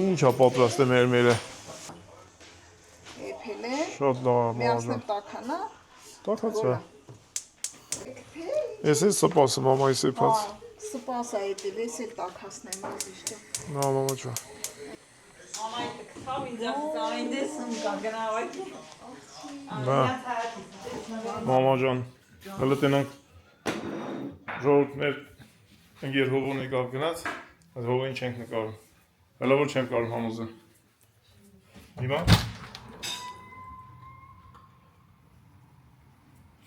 Ինչ է պատրաստ է մերը։ Էփել է։ Շատ լավ է, Միացնեմ տաքանա։ Տաքած է։ Ես էլ սպասում մամայի սեփած։ Սպաս է դե ես էլ տաքացնեմ ուզիշտը։ Նա մամա ջան։ Մամայի տքավ ինձ ամենից սմկա գնավակի։ Բա։ Մամա ջան, հələ տենանք ժողովուրդ մեր ընկեր հողուն եկավ գնաց, այդ հողին չենք նկարում։ Հələ որ չեմ կարում համոզել։ Հիմա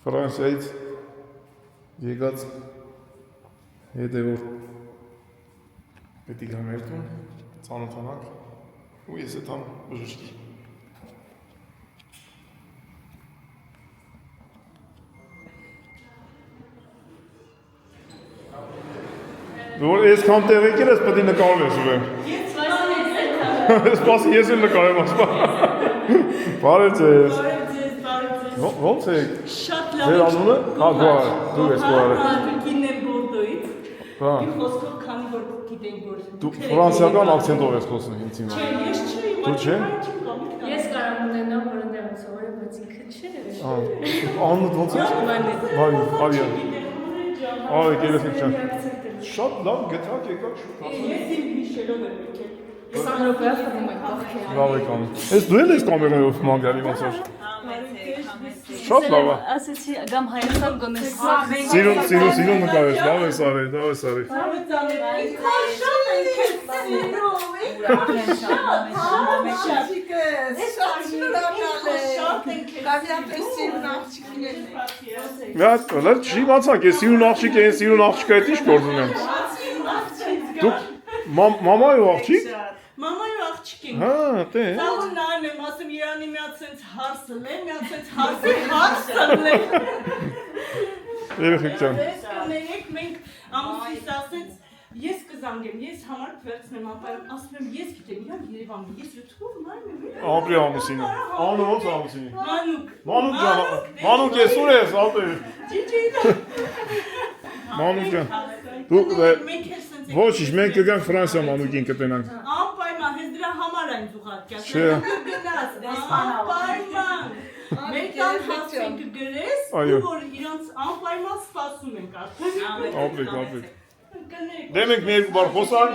Ֆրանսիայից եկած հետևոր պետք է մեր տուն ծանոթանանք ու ես այդ համ բժշկի Որ այսքան տեղ եկել ես պետք է նկարես ուրեմն Սպասի ես էլ նկարեմ ասպա Բարև ձեզ Ոնց եք Շատ լավ Ձեր անունը դու ես գոհարը Գինն եմ Բորդոից Հա Իմ խոսքով քանի որ գիտենք որ Դու ֆրանսիական ակցենտով ես խոսում ինձ հիմա Չէ, ես չէի Դու չէ Ես կարամ ունենամ որ ընդեղից սովորեմ, բայց ինքը չէ Անունդ ոնց է Արիան Արի գերեզնիկ ջան Շատ լավ գտակ եկակ շուտ Ես իմ հիշելով եմ եկել 20 րոպեա խմում եք բախի Լավ եք անում Ես դու էլ ես կամերայով մանգալի ոնց էր Շատ լավ է ասեցի գամ Հայաստան գոնես Սիրուն նկարես լավ ես արել Լավ չի մացանք ես սիրուն աղջիկ են սիրուն աղջիկը հետ ինչ գործ ունեմ Դուք մամայով աղջիկ Մամայու աղջիկ ենք Հա տե Սաղը նայում եմ ասում Իրանի միած սենց հարսը լեմ միած սենց հարսը լեմ Երեխեք ջան Կներեք մենք ամուսիս ասեց ես կզանգեմ, ես համար վերցնեմ ապայում, ասում եմ ես գիտեմ, իրան Երևանում, ես յութուբով նայում եմ Ապրի ամուսինը, անու ոնց ամուսինի Մանուկ ջան, Մանուկ ես ուր ես ապրի Մանուկ ջան, դուք ոչ ինչ, մենք կգանք Ֆրանսիա Մանուկին կտենանք Անպայման, հենց դրա համար այն զուղարկյաս, Չէ անպայման Մենք տան հասվեն կգրես, ու որ իրանց անպայման սպասում ենք Ապրիք Դե մենք մի երկու բար խոսանք,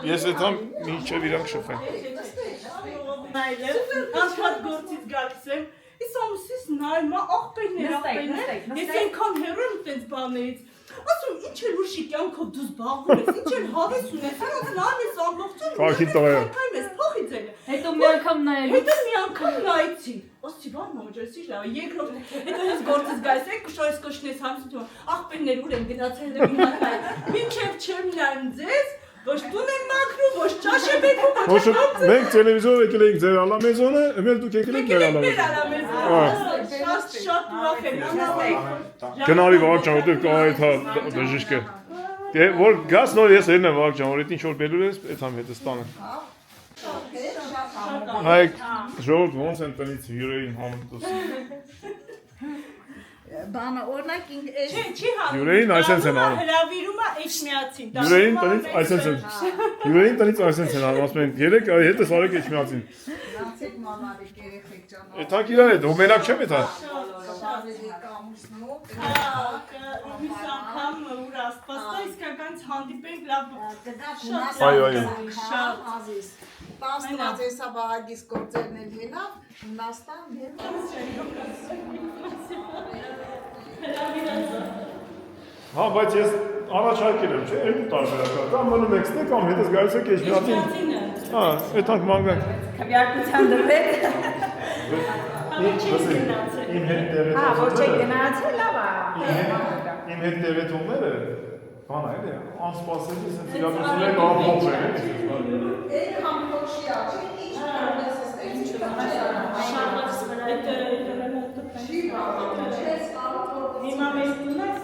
ես այդ համ մինչև իրանք շփվենք Անքատ գործից գալիս եմ, ես ամուսիս նայում աղպերներ, ես ենքան հեռու եմ տենց բաներից Ասում ինչ էլ ուրիշի կյանքով դու զբաղվում ես, ինչ էլ հավես ունես, իրաց նայում ես ամբողջը Փախին տղա է Փոխի ձենը Հետո մի անգամ նայելու Հետո մի անգամ նայեցի Ասի բան մամջոս ինչ լավ երկրորդ հետո ես գործից գալիս եք կշորես կշնես համսություն աղբերներ ուր են գնացել եմ իմանալ Մինչև չեմ նայում ձեզ ոչ տուն եմ մաքրում ոչ ճաշ եմ եկում Ոչ մենք տելևիզիոն եկել էինք ձեր ալամեզոնը, εμել դուք եկել եք մեր ալամեզոնը Շատ ուրախ եմ Գնալի վաղ ջան, որտեղ կա այդ հա բժիշկը Որ գաս նոր ես ելնեմ վաղ ջան, որ այդ ինչ որ բերում ես, այդ համ հետը ստանը Հայք ժողովուրդ ոնց են տնից հյուրերին համտուս Բանը օրինակ Չի հանում Հյուրերին այսենց են անում Հրավիրումը էջմիածին Հյուրերին տնից այսենց են Հյուրերին տնից այսենց են անում, ասում են երեք հետս արեք էջմիածին Նացեք մանարեք երեխեք ջան Էդ հակ իրար է, դու մենակ չեմ էդ հա Ումիս անգամ ուր ասպաստա իսկական հանդիպենք լավ Այո Շատ ազիզ 10 տված եսա բաղագիս գործերն էլ հենավ Հունաստան Հա, բայց ես առաջարկել եմ, չէ, երկու տարբերակա կամ մնում եք ստե կամ հետս գալիս եք էջմիածին Հա, այդ հանք մանգանք Քվյարկության դրվեք Իմ հետ տեղեթողները Հա, ոչ եք գնացել լավ Իմ հետ տեղեթողները Բան այլ է, անսպասելի սենց իրակություններ ամփոփ են Եկ համփոքշի աչի, ինչ պարպես ըստեղ, ինչ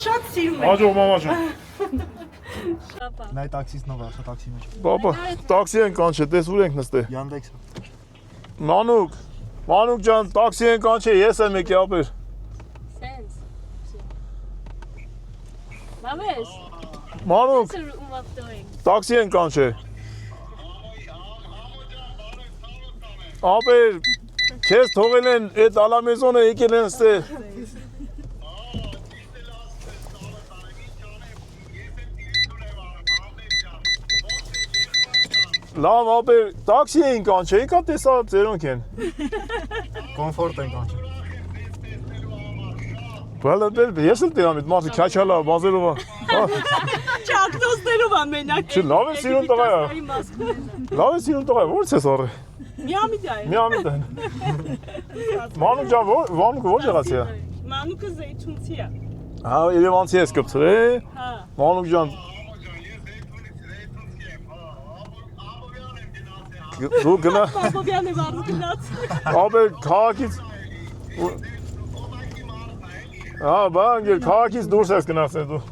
Շատ սիրում եմ Աջող մամա ջան Նայ տաքսիսն ով է, ասա տաքսի մեջ Բաբա, տաքսի են կանչե, տես ուր ենք նստե Yandex Մանուկ ջան, տաքսի են կանչե, ես եմ եկի ապեր Sense Mames Մանուկ, What's what doing տաքսի են կանչե Ապեր, քեզ թողել են այդ ալամեզոնը եկել են ստե։ Լավ, ապեր, տաքսի էինք անչե, եկա տեսա ձերոնք են։ Կոմֆորտ ենք անչե։ Բալը ես էլ տերամ այդ մարդը քաչալա, բազերովա։ Չակտոսներով ամենակ։ Չէ, լավ է սիրուն տղա է։ Լավ է սիրուն տղա է, ո՞րց ես առը։ Միամիտ է։ Միամիտ է։ Մանուկ ջան, Մանուկը ո՞ր եղած է։ Մանուկը զեյթունցի է։ Հա, Երևանցի ես կպցրե։ Հա։ Մանուկ ջան։ Դու գնա։ Պապովյանը վարու գնաց։ Ապեր քաղաքից Հա, բան, քաղաքից դուրս ես գնացել դու։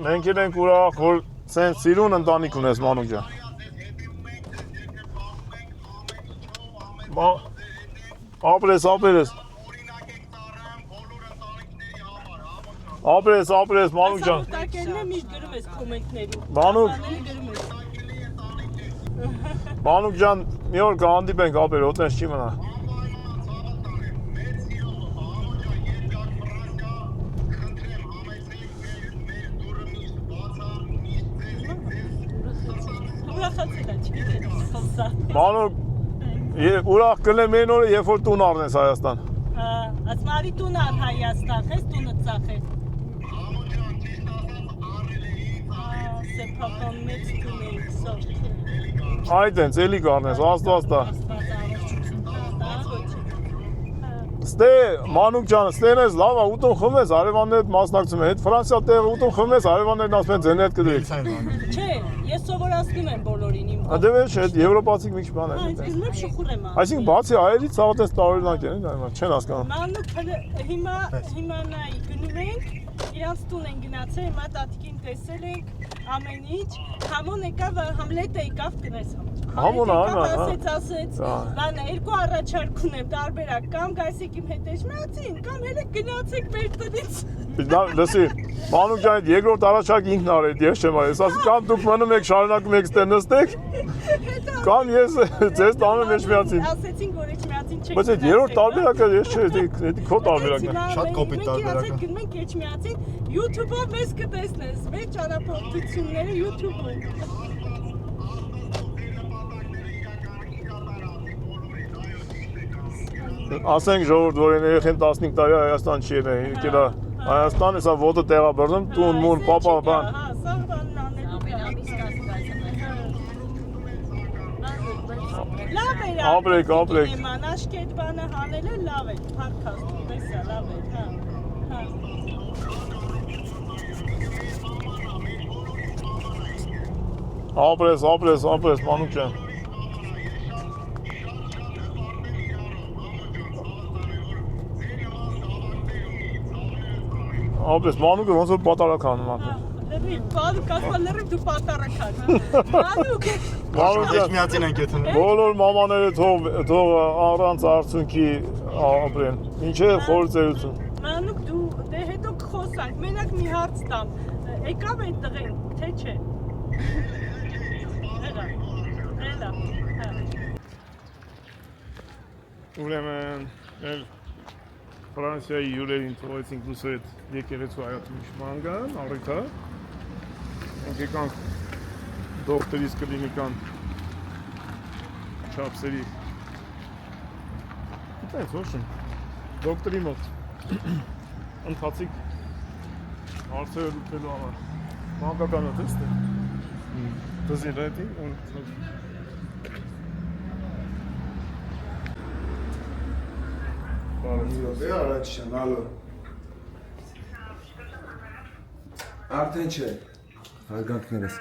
Մենք ենք ուրախ, որ սենց սիրուն ընտանիք ունես, Մանուկ ջան։ Ապրես, Մանուկ ջան։ Տակերն է միշտ գրում ես կոմենտներին։ Մանուկ ջան, մի օր կհանդիպենք, ապեր, ոտնես չի մնա։ Մանուկ, ուրախ կլեմ այն օրը, երբ որ տուն առնես Հայաստան։ Ասմարի տուն առ Հայաստան, ես տունը ծախես։ Սեփական մեծ տուն էինք սովք։ Այդ ենք, էլի կառնես, աստվածտա։ Ստե, Մանուկ ջան, ստեն ես լավ է, ուտում խմես, արևաններ մասնակցում են, հետ Ֆրանսիա տեղը ուտում խմես, արևաններն ասում են ձեներ կդրեք։ Չէ, ես սովորացնում եմ բոլորին իմ։ Դե վերջ այդ եվրոպացիք մի քիչ բան է։ Այս իմ շուխուր եմ։ Այսինքն բացի հայերից ցավատես տարօրինակ են, դա չեն հասկանում։ Մանուկ հիմա նայ գնում ենք, իրանց տուն են գնացել, հիմա տատիկին տեսել ենք, ամեն ինչ, համոն եկավ, Համլետը եկավ տնես Համոնը, ասեց, բանը, երկու առաջարկ ունեմ, տարբերակ, կամ գայսեք իմ հետ էջմացին, կամ հելեք գնացեք մեր տնից։ Լսի, Մանուկ ջան, այդ երկրորդ առաջարկ ինքն արեց, ես չեմ արել, ասի կամ դուք մնում եք շարունակում եք ստե նստեք, կամ ես ձեզ տանում էջմիածին։ Ասեցինք, որ էջմիածին չեք։ Բայց այդ երրորդ տարբերակը ես չէ, դա քո տարբերակն է։ Շատ կոպիտ տարբերակ է։ Գնում ենք էջմիածին, YouTube-ով մեզ կտեսնես, մեր ճանապարհորդությունները YouTube-ում։ Ասենք ժողովուրդ, որ այն երեխեն 15 տարի Հայաստան չի ելել, եկել է Հայաստան, հեսա ոտը տեղաբերնում, տուն, մուն, պապա, բան։ Հա, սա բանն անելու Լավ էր Ապրեք։ Աշկի այդ բանը հանելը լավ էր, փառքաստում, տեսա, լավ էր, հա։ Ապրես, Մանուկ ջան։ Ապրես, Մանուկը ոնց որ պատարակ անում ապրես։ Մանուկ, ասպալերիվ դու պատարական, Մանուկ։ Էջմիածին ենք եթնում։ Բոլոր մամաները թող առանց արցունքի ապրեն։ Ինչե խորձերություն։ Մանուկ, դու դե հետո կխոսանք, մենակ մի հարց տամ, եկավ այդ տղեն, թե չէ։ Էլա, Ուրեմն, Ֆրանսիայի հյուրերին թողեցինք լուսո հետ եկեղեցու հայացում իշման առիթա։ Մենք եկանք դոկտորիս կլինիկան չապսերի։ Այդպես ոչն, դոկտորի մոտ ընթացիկ հարցերը լուծելու համար։ Մանկական է տեստ է։ Դզին ռետի Դե առաջ չեմ, ալո։ Արդեն չէ։ Հարգանքներս։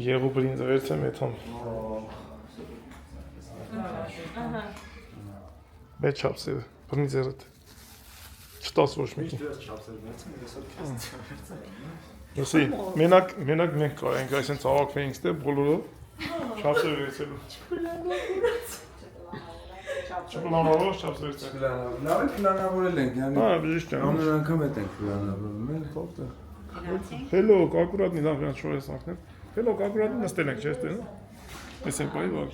Եղու բրինձը վերցեմ էթոմ։ Մեծ չապսերը, բրինձերըտ։ Չտաս ոչ մի կին։ Լսի, մենակ մենք կարենք այսեն ծավակն էինք ստե բոլորով, չապսեր վերցելու։ Չպլանավորող չափսերից է։ Լավ է պլանավորել ենք, Հա, yani բժիշկ ջան։ ամեն անգամ հետ ենք պլանավորում, էլ։ Hello, аккуратно, да, прям что я сахнем. Hello, аккуратно նստել ենք, չէ՞, ստեն։ Ես եմ բայ վաղ։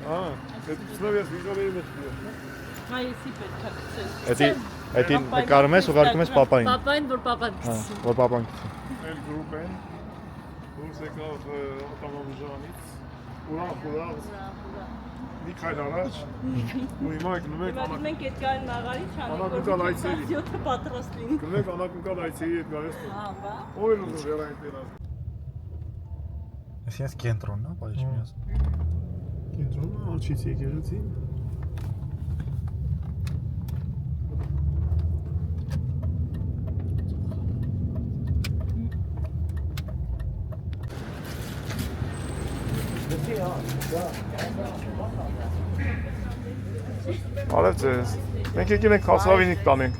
Это словес վիզուալի մեջ։ Հայեցի պետք է գցես։ Էդի նկարում ես, ուղարկում ես պապային։ Պապային, որ պապան գցի։ Որ պապան։ Էլ գրուպ են։ Դուրս եկավ օտոմոբիլից։ Ուրա։ Մի քայլ առաջ։ Ու հիմա գնում ենք Հիմա մենք այդ կային մաղարի չանենք, Անակնկալ այցերի։ Սյոթը պատրաստ լինի։ գնում ենք անակնկալ այցերի հետ գալիս։ Հա, բա։ Ո՞ր ուզում վերային տենաս։ Ես կենտրոնն է, բայց մի ասում։ Կենտրոնը աչից եկեղեցի։ Արև ձեզ, մենք եկել ենք հասավինիկ տանենք։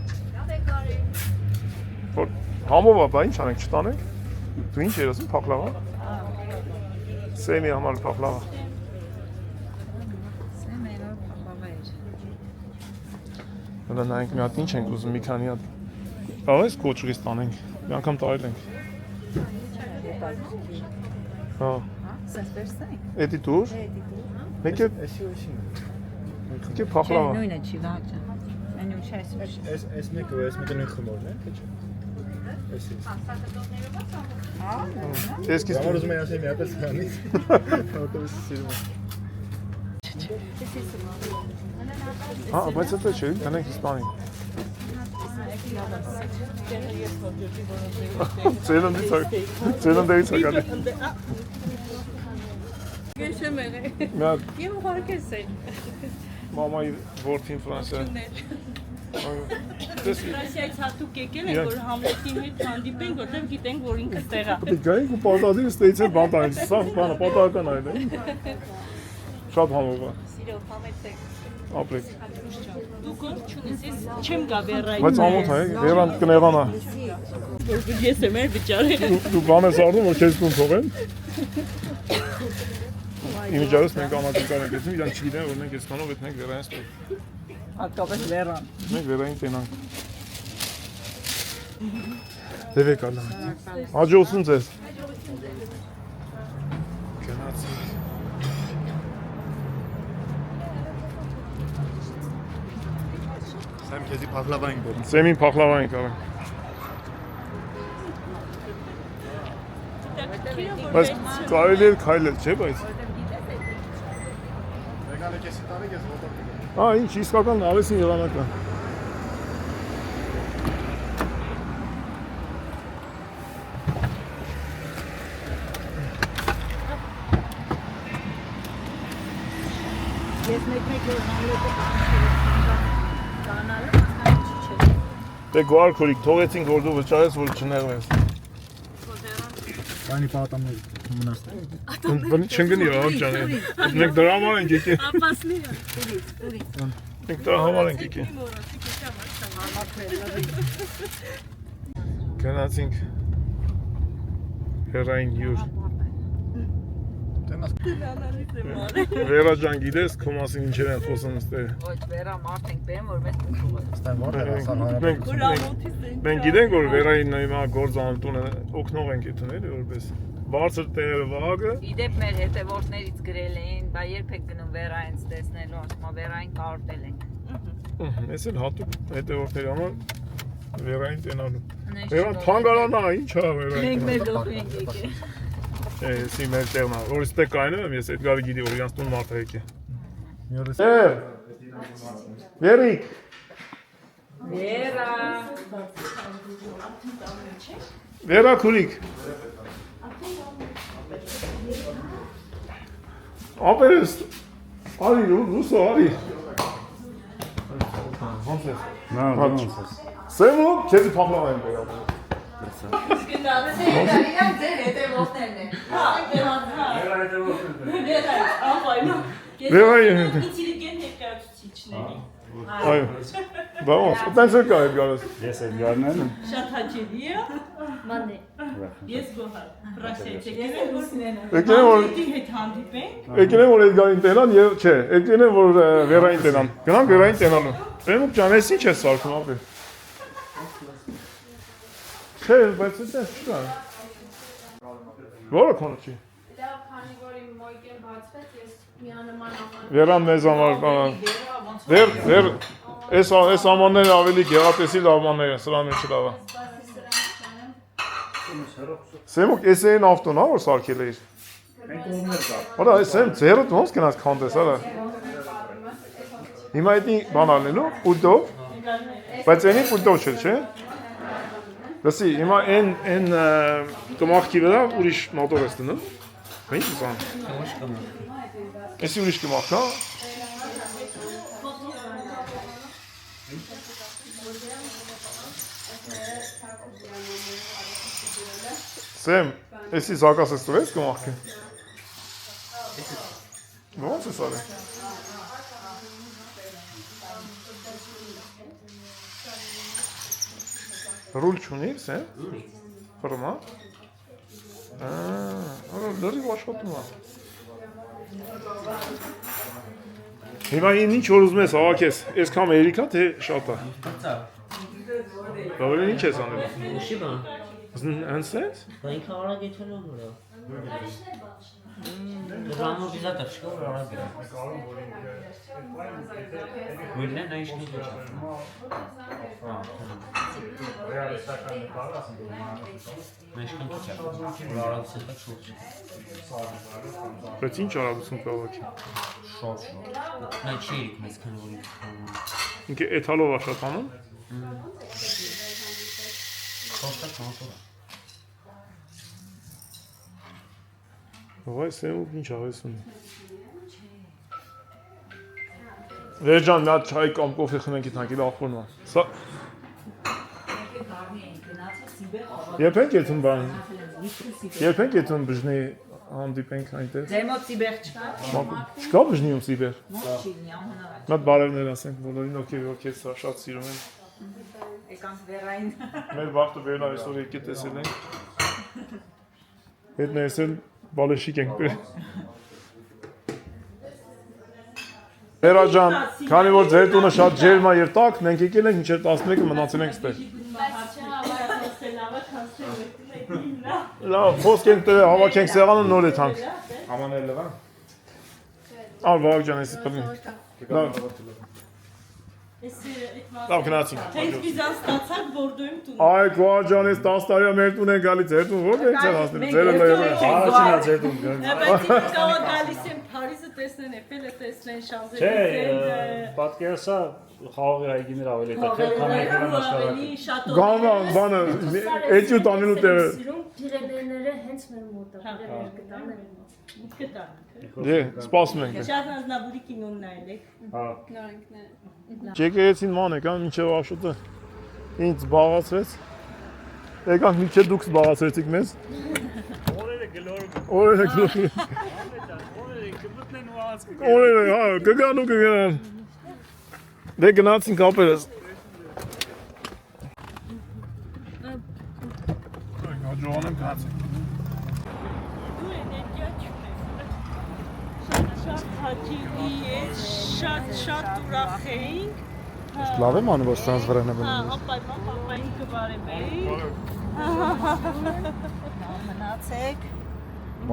Որ համով է, բա ինչ անենք, չտանենք։ Դու ինչ էր ասում, փախլավա։ Սեմի համար փախլավա։ Հələ նայենք մի հատ ինչ ենք ուզում, մի քանի հատ։ Կարող ես կոճղից տանենք, մի անգամ տարել ենք։ Հա։ Էդի դուր։ Մեկ է փախլավա։ Նույնը չի վաճը։ Մենու չես վիշ։ Այս մեկը նույն խմորն է, թե չէ։ Էսի։ Ես քիչ Ямар ուզում եմ ասել մի հատ սրանից։ Որտե՞ղ սիրում եմ։ Հա, բայց դա չէ, տնենք Իսպանիա։ Ծերնդից է գալի։ Գեշեմ եղե։ Մի հատ Եվ ուղարկես է։ մամայի որդին Ֆրանսիա։ Դες Ֆրանսիայից հատուկ եկել են, որ Համլետի հետ հանդիպենք, որտեղ գիտենք, որ ինքը տեղ է։ գայինք ու պատադիր ստեյցել բան տանենք, սա բանը պատահական այլ է։ Շատ համով է։ Սիրով համեցեք։ Ապրեք։ Դու կողմ չունես, ես չեմ գա վերային։ Բայց ամոթ է, վերան կներանա։ Ես եմ էր վճարել։ Դու բան ես արդում, որ քեզ տուն թողեն։ Իմիջարս մենք անակնկալ ենք գեցում, իրան չգիտեն, որ մենք այսքանով հետ մենք վերային ստեղ։ Հատկապես վերան։ Մենք վերային տենանք։ Դեվե կալա։ Հաջողություն ձեզ։ Գնացի։ Սեմ քեզի փախլավային բերում։ Սեմին փախլավա ենք արել։ Բայց կարելի է քայլել, չէ՞ բայց։ Եկալ եք էսի տարեք ես ոտով։ Հա, ինչ իսկական ավեսին եղանակն է։ Ես մեկ-մեկ որ Համլետը կանալը հասկանում չի։ Դե գոար քորիկ թողեցինք որ դու վճարես որ չներվես։ Բանի պատամներ մնացել։ Չընկնի աղ ջան։ Մենք դրա համար ենք եկել։ Ապասնի։ Մենք դրա համար ենք եկել։ Գնացինք հերային յուր։ Վերա ջան գիտես քո մասին ինչեր են խոսում ստեղ։ Ոչ, վերա մարդ ենք բերում, որ մեզ կուղը։ Ստան ո՞ր է ասա Մենք գիտենք որ վերային հիմա գործանտունը օգնող ենք այդուն էլի որպես բարձր տեղերը վաղը Իդեպ մեր հետևորդներից գրել էին, բա երբ եք գնում վերայինց տեսնելու, ասում վերային կարոտել ենք։ ես էլ հատուկ հետևորդների համար վերային տենալու վերան թանգարանա ի՞նչ է վերային Մենք մեր գլխի ենք եկել։ Ես իմ էլ տեղնա որ ստե կայնում եմ ես Էդգարը գիտի որ իրանց տուն մարդ է եկել Մի օրս Վերիկ Վերա։ Վերա քուրիկ Ապերես արի ռուսո արի Ոնց ես Սեմո քեզի փախլավա եմ բերել Իրան ձեր հետևորդներն են։ Հա, վերա հետևորդներն։ Վերա, անպայման։ Վերայի հետ։ Ինտելիգենտ ներկայացուցիչն ջրների։ Այո։ Բա ոնց, այտենց էլ կա այդ գալիս։ Ես այդ գարնան եմ։ Շատ հաճելի է։ Մանե։ Ես գոհար։ Ֆրանսիայից եկել եմ որ Եկել եմ որ դի հետ հանդիպենք։ եկել եմ որ այդ գարին տենան եւ չէ, եկել եմ որ վերային տենան։ Գնանք վերային տենալու։ Բեմուկ ջան, էս ի՞նչ է սարքում ապի։ Չէ, բայց այդպես չկա։ Որը քոնը չի։ Դա քանի որ իմ մոյկեն բացվեց, ես միանման ամառ։ Վերան մեզ համար բան։ Դեր այս ամանները ավելի գեղատեսիլ ամաններ են, սրան մեջ լավ է։ Սեմուկ էս այն ավտոն ա որ սարքել էիր։ Որա այս եմ ձերդ ոնց գնաց քանդես, արա։ Հիմա այդ բան անելու պուլտով։ Բայց այնի պուլտով չէ։ Լսի, հիմա այն կմախքի վրա ուրիշ մոտոր ես դնում։ Ինչ ուզան։ Էսի ուրիշ կմախք, հա։ Սեմ, էսի զակաս ես տվես կմախքը։ Ոնց ես արել։ Ռուլ չունի՞ս, է։ Ֆորմա։ Լրիվ աշխատում է։ Հիմա ինչ որ ուզում ես հավաքես, այսքան Ամերիկա թե շատ է։ Բավարար ինչ ես անել։ Ուշի բան։ Հենց էս։ Բա ինքը արագ է թողնում նրա։ Դրամը բիզատը չկա որ արագ է։ Մույլն է նա իշնի ոչ։ Մեջքան քիչ է։ Որ արագ սետա շուրջ։ Բայց ինչ արագություն կավաքի։ Շոտ։ Նա չի իրիկ մեզ քան որ ինքը էթալով է շատ անում։ Շոտը կոնտոր։ Վայ, սեմուկ ինչ ավես ունի։ Վերջան, նա չայ կամ կոֆե խմենք իտնանք, իլ աղբորն է։ Սա… Երբ ենք եթում բան, երբ ենք եթում բժնի հանդիպենք այնտեղ։ Ձեր մոտ սիբեր չկա։ Չկա բժնիում սիբեր։ Մոտ չի նյամնա։ Մատ բարևներ ասենք, բոլորին ովքեր սա շատ սիրում են։ Եկանք վերային։ Մեր վաղտը վերն այսօր եկե տեսել ենք։ Հետ ներսել բալեշիկ ենք բեր։ Վերա ջան, քանի որ ձեր տունը շատ ջերմ է եւ տաք, մենք եկել ենք մինչեւ 11-ը մնացել ենք ստեղ։ Լավ, խոսք ենք տվել, հավաքենք սեղանը նոր է թանք։ Ամանել լավ։ Ալ վաղ ջան, էսի բռնի։ Լավ, լավ գնացինք։ Հենց վիզան ստացանք Բորդոյում տուն։ Այ գոհ ջան, ես 10 տարի մեր տուն են գալի, ձեր տուն ո՞ր ենք ցած ասել։ Ձերը լավ է։ Առաջինա ձեր դու գա։ Բայց ինքնավա գալիս եմ Փարիզը տեսնեն, Էֆելը տեսնեն, Չէ, Շանզելիզեն։ պատկերացա խաղողի այգիներ ավելի տակել, քան այգիներն աշխարհակը։ Գամա, բանը, էջուտ անելու տեղը։ Փիրեներները հենց մեր մոտ է, գտանել։ Դե, սպասում ենք։ Շատ անձնավորի կինոն նայել եք։ Հա։ Ջեկերեցին ման եկան մինչև աշոտը ինձ զբաղացրեց։ Եկանք մինչև դուք զբաղացրեցիք մեզ։ Օրերը գլորը։ Օրերը գլորը։ Օրերը կմտնեն ու անց կգան։ Օրերը, հա, կգան ու կգան։ Դե գնացինք ապերս։ Հաջողանեմ գնացինք։ Դու էներգիա չունես։ Շատ հաճելի է, շատ ուրախ էինք։ Լավ եմ անում, որ սրանց վրա նմնում Հա, ապային կբարևեի։ Մնացեք։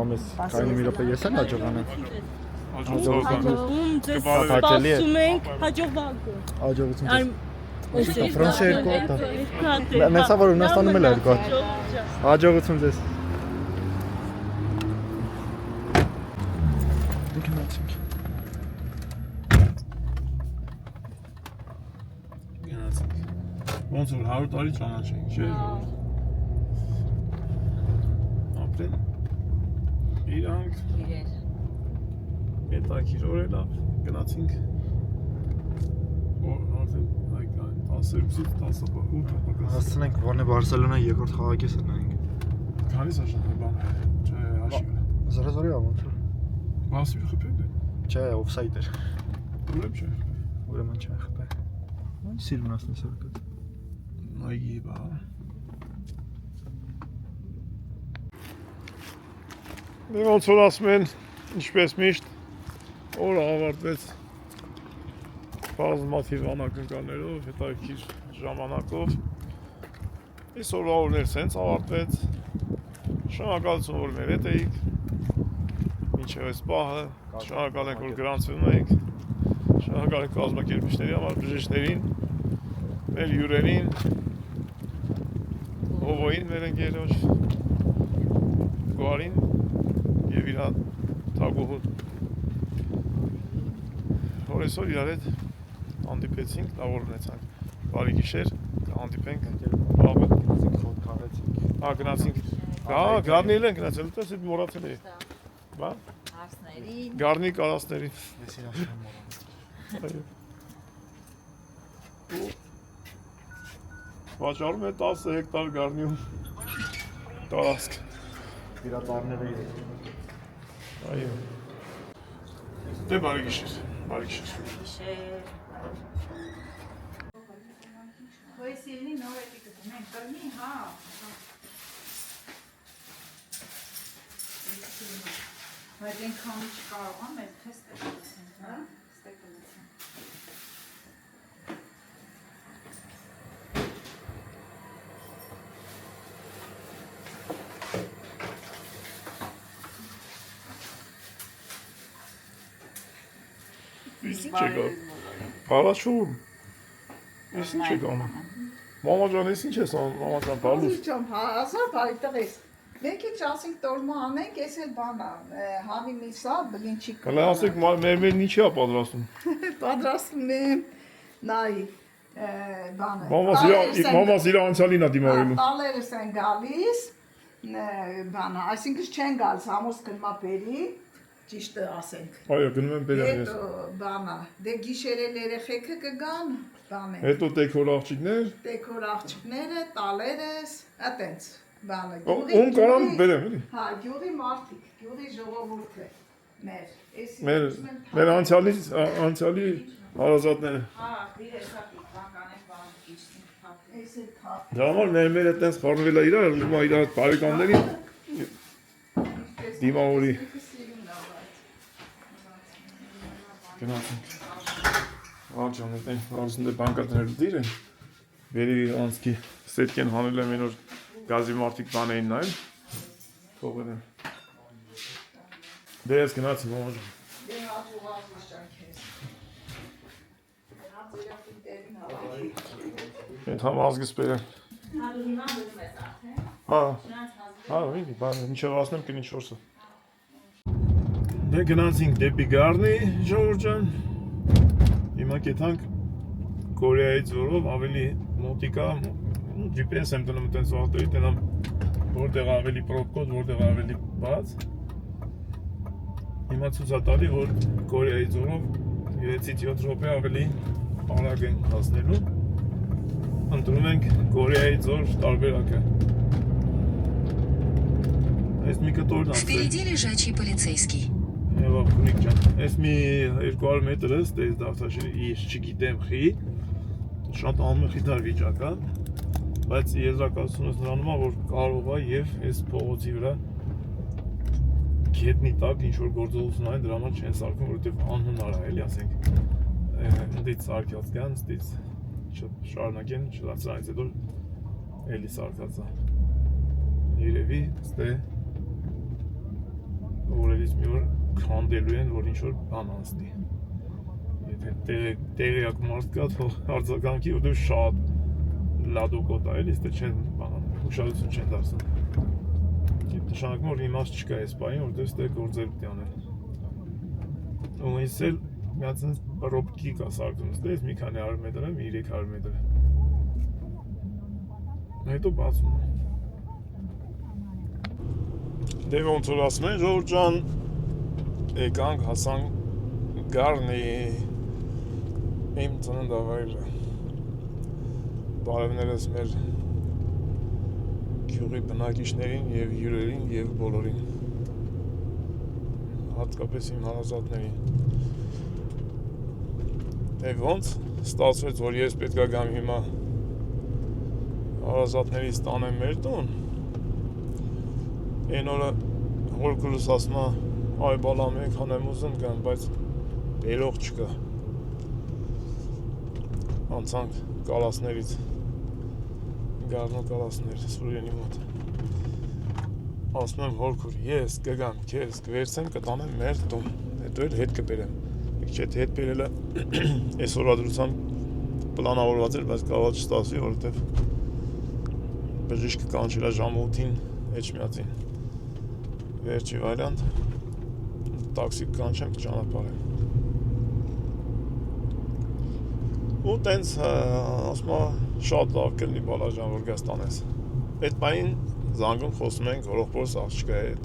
Մամես, կայնի մի րոպե ես եմ հաջողանեմ։ Հաջողական։ Ում ձեզ Հաճելի է։ սպասում ենք հաջողվանքը։ Հաջողություն ձեզ։ Այս Ֆրանսիա երկու հատ է։ հատ է։ Մեծա որ Հունաստանում էլ է երկու հատ։ Հաջողություն ձեզ։ Գնացինք։ Գնացինք։ Ոնց որ 100 տարի ճանաչենք, չէ՞։ Ապրեն։ Իրանք Իրեր։ հետաքրքիր օր է լավ գնացինք արդեն 10-ից 10-8 Հասցնենք որն է Բարսելոնա երկրորդ խաղակեսը նայենք։ քանի սաշան բան չէ հաշիվը 0-0-ի ա ոնց։ մասի խփել է Չէ, օֆսայդ էր։ ուրեմն չէ ուրեմն չեն խփել։ Սիրուն ասնես եկած։ Այգի բա։ Դե ոնց որ ասում են, ինչպես միշտ օրը ավարտվեց բազմաթիվ անակնկալներով, հետաքրքիր ժամանակով։ Այսօրվա օրն էլ սենց ավարտվեց։ Շնորհակալություն որ մեր հետ էիք։ Մինչև այս պահը շնորհակալ ենք որ գրանցվում եք։ Շնորհակալ ենք կազմակերպիչների համար, բժիշկներին, մեր հյուրերին, Հովոյին, մեր ընկերոջ, Գոհարին եւ իր թագուհուն։ Որ այսօր իրար հետ հանդիպեցինք, լավ օր ունեցանք։ Բարի գիշեր, հանդիպենք վաղը։ Գնացինք։ Գարնիել են գնացել, դες այդ մոռացել էի։ Բա։ Հարսներին։ Գարնի կարասներին։ Եսին աշխեն մոռացել։ Վաճառում է 10 հեկտար գարնիում տարածք։ Վիրատարները Այո։ Դե բարի գիշեր, բարի գիշեր։ Գիշեր։ Voi silni nove piccole, torni ha. Vai ten kam çıkarmam, ben test edeceğim, ha? Stekalısın. Իսկ չեկա։ Փարաշուն։ Իսկ ինչ եկա։ Մամա ջան, ես ինչ ես անում, մամա ջան, բալուս։ Ալիչամ, հազար բարի տղես։ Մենք ինչ ասենք տորմա անենք, ես էլ բանա, հավի միսա, բլինչիկ։ Հələ ասեք մեր ինչի է պատրաստում։ Պատրաստում եմ, նայի, բանը։ Մամաս իր անցյալին է դիմավորելու։ Տալերս են գալիս, բանը, այսինքն չեն գալիս, համոս կնմա բերի, ճիշտը ասենք։ Այո, գնում եմ բերեմ ես։ Հետո բանա, դե գիշերել երեխեքը կգան, բանը։ Հետո տեքոր աղջիկներ։ Տեքոր աղջիկները, տալերս, այտենց, բանը։ Ում կարամ բերեմ, էլի։ Հա, գյուղի մարդիկ, գյուղի ժողովուրդը, Մեր անցյալի հարազատները։ Հա, դիրեսակի բանկանեն բան իջնի։ Ես էլ թափ։ Դա համար մեր այդտենց խառնվել է իրար, ուզում է իր բարեկամներին դիմավորի։ Գնացինք։ Աջան, այդեն հարուսնդե բանկատներ դիր են։ Վերևի անցքի սետկեն հանել եմ ենոր գազի մարդիկ բան էին նայել։ Թողել եմ։ Դե ես գնացի մոմոջան։ Դե հաջողակ միշտ քեզ։ Հա ծերակի տերին հավաքի։ Այդ համ ազգս բերեմ։ Հալու հիմա դնում ես արդեն։ Հա, Շնանց հազար։ հա, ինի, բան, ինչև ասնեմ կնի 4-ը։ Դե գնացինք դեպի Գառնի, ժողովուրդ ջան։ Հիմա կեթանք Կորեայից որով ավելի մոտիկա, GPS եմ դնում այդպես վաղտորի, տենամ որտեղ ավելի պրոբկոտ, որտեղ ավելի բաց։ Հիմա ցույց է տալի, որ Կորեայից որով 6-ից 7 րոպե ավելի արագ են հասնելու։ Ընտրում ենք Կորեայից որ տարբերակը։ Այս մի կտորն ասել։ Впереди лежачий полицейский. Եվ ապունիկ ջան, ես մի 200 մետր ես, դեզ դավթաշիրի ես չգիտեմ խի, շատ անմխիթար վիճակ է, բայց եզրակացությունս նրանում է, որ կարող է և ես փողոցի վրա գետնի տակ ինչ-որ գործողություն այն դրա համար չեն սարքում, որովհետև անհնար է, էլի ասենք, ընդից սարքած կան, ստից շարունակեն, չլացրանից հետո էլի սարքած է, երևի, ստե, որելից մի որ քանդելու են, որ ինչ-որ բան անցնի։ Եթե տեղյակ մարդ կա, թող արձագանքի, որտեղ շատ լադոկոտ է, էլի, ստե չեն բանան, ուշադրություն չեն դարձնում։ Եվ նշանակում որ իմաստ չկա այս պահին, որտեղ ստե գործեր պիտի անեն։ Ու ես էլ մի հատ sense ռոբկի կա սարքում, ստե ես մի քանի 100 մետր եմ, 300 մետր։ Հետո բացում է։ Դե ոնց որ ասում են, ժողովուրդ ջան, եկանք հասանք Գառնի, իմ ծննդավայրը, բարևներս մեր գյուղի բնակիչներին և հյուրերին և բոլորին, հատկապես իմ հարազատներին։ Եվ ոնց ստացվեց, որ ես պետք է գամ հիմա հարազատներից տանեմ մեր տուն։ Այն օրը հորքուրս ասում է, այ բալա մենք հանեմ ուզում գամ, բայց բերող չկա։ Անցանք կալասներից, գարնո կալասներ, Սուրյանի մոտ։ Ասում եմ հորքուր, ես կգամ քեզ, կվերցեմ, կտանեմ մեր տուն, հետո էլ հետ կբերեմ։ Չէ, հետ բերելը այսօր ադրությամբ պլանավորված էր, բայց կարող չստացվի, որովհետև բժիշկը կանչել է ժամը 8-ին Էջմիածին։ Վերջի վարիանտ տաքսի կանչեմ կճանապարհեմ։ Ու տենց ասում է շատ լավ կլինի բալաջան որ գաս տանես։ Այդ բանին զանգում խոսում ենք հորոխբորս աղջկայի հետ։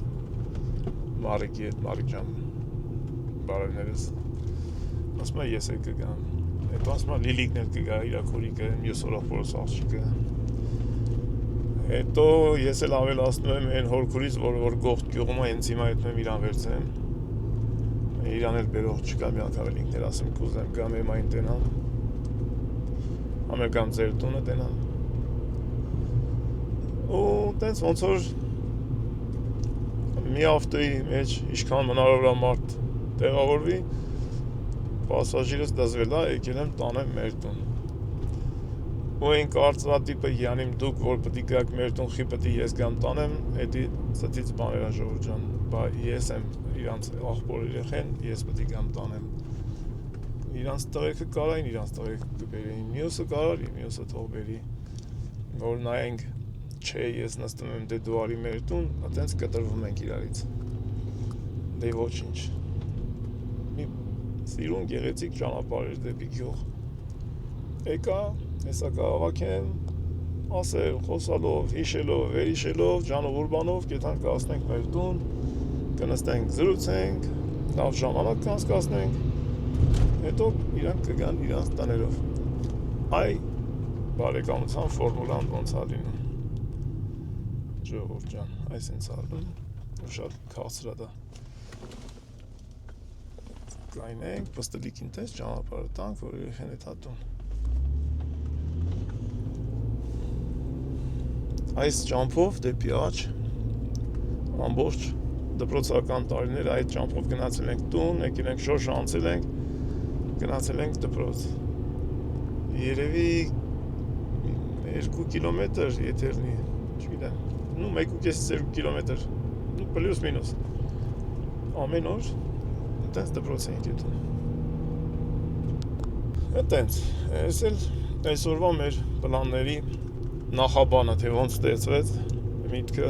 Մարիկի հետ, Մարիկ ջան։ Բարևներս։ Ասում է ես էլ կգամ։ Հետո ասում է Լիլիկն էլ կգա, իր քորիկը, մյուս հորոխբորս աղջիկը։ Հետո ես էլ ավելացնում եմ այն հորքուրից, որ գողտ գյուղում է, հենց հիմա հետո եմ իրան վերցնեմ։ Իրան էլ բերող չկա, մի անգամ էլ ինքն էլ ասեմ կուզեմ գամ եմ այն տենամ։ Ամեր գամ ձեր տունը տենամ։ Ու տենց ոնց որ մի հաղթի մեջ ինչքան հնարավոր է մարդ տեղավորվի, պասաժիրս դզվել է, եկել եմ տանեմ մեր տուն։ Ու այն կարծրատիպը յանիմ դուք, որ պտի գաք մեր տուն, խի պտի ես գամ տանեմ, էդի ստից բաներ են ժողովուրդ ջան, բա ես եմ իրանց աղբոր երեխեն, ես պտի գամ տանեմ։ Իրանց տղերքը կարային, իրանց տղերքը կբերեին, մյուսը կարար, մյուսը թող բերի, որ նայենք, չէ, ես նստում եմ դե դու արի մեր տուն, այտենց կտրվում ենք իրարից։ Դե ոչինչ։ Մի սիրուն գեղեցիկ ճանապարհ էր դեպի գյուղ։ Եկա, հեսա կաղաքեմ, ասել, խոսալով, հիշելով, վերհիշելով, ջանով ուրբանով, կետանք կասնենք մեր տուն, կնստենք, զրուցենք, լավ ժամանակ կանցկացնենք, հետո իրանք կգան իրանց տներով։ Այ բարեկամության ֆորմուլան ոնց է լինում։ Ժողովուրդ ջան, այս հենց ալում, ու շատ քաղցր է դա։ Կայնենք, պստլիկին տես ճանապարհը տանք, որ երեխեն է տատուն։ Այս ճամփով դեպի աջ ամբողջ դպրոցական տարիները այդ ճամփով գնացել ենք տուն, եկել ենք շոշ անցել ենք, գնացել ենք դպրոց։ Երևի 2 կիլոմետր եթե լինի, չգիտեմ, ну 1.5-2 կիլոմետր, ну պլյուս մինուս։ Ամեն օր այդպես դպրոց ենք եկել։ Այդպես, ես էլ այսօրվա մեր պլանների նախաբանը, թե ոնց ստեղծվեց միտքը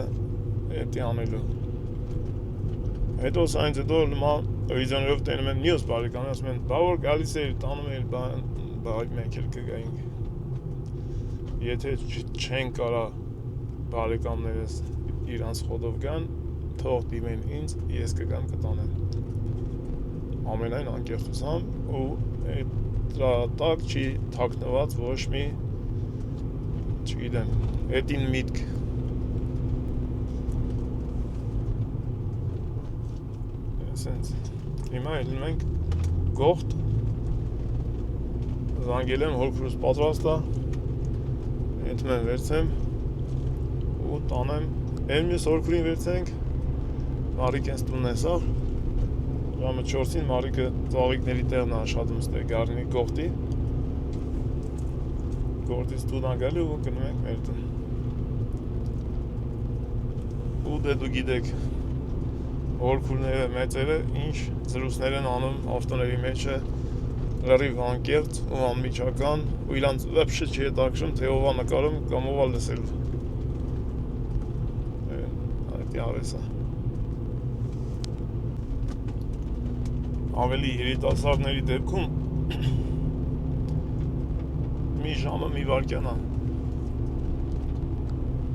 էդի անելու։ Հետո սայնց հետո նմա վիզիոներով տենում են մյուս բարեկամներ, ասում են, բա որ գալիս էր, տանում էր, բա մենք էլ կգայինք։ Եթե չեն կարա բարեկամներս իրանց խոդով գան, թող դիմեն ինձ, ես կգամ կտանեմ։ Ամենայն անկեղծությամբ ու դրա տակ չի թաքնված ոչ մի չգիտեմ, հետին միտք։ Սենց, հիմա ելնում ենք գողտ, զանգել եմ հորքրուս պատրաստ է, հետում եմ վերցեմ ու տանեմ, են մյուս հորքրին վերցենք, Մարիկ ենս տունն է սաղ, ժամը 4-ին Մարիկը ծաղիկների տեղն է աշխատում ստեղ գարնի գողտի, Գորդից տուն անգալի ու գնում ենք մեր տուն։ Ու դե դու գիտեք, հորքուրները մեծերը ինչ զրուսներ են անում ավտոների մեջը, լրիվ անկեղծ ու անմիջական, ու իրանց վեպշը չի հետաքրում, թե ով է նկարում կամ ով է լսել։ Այդ արես է։ Ավելի երիտասարդների դեպքում մի ժամը մի վարկյան է